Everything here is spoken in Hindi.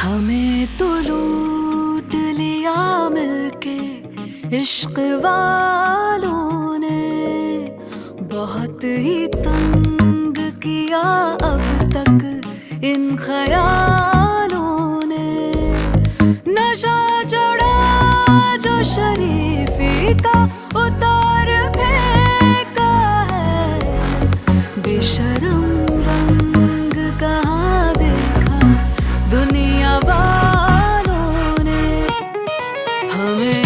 हमें तो लूट लिया मिलके इश्क वालों ने, बहुत ही तंग किया अब तक इन ख्यालों ने। नशा चढ़ा जो शरीफी का उतार फेंका है, बेशरम रंग कहाँ देखा दुनिया वालों ने। हमें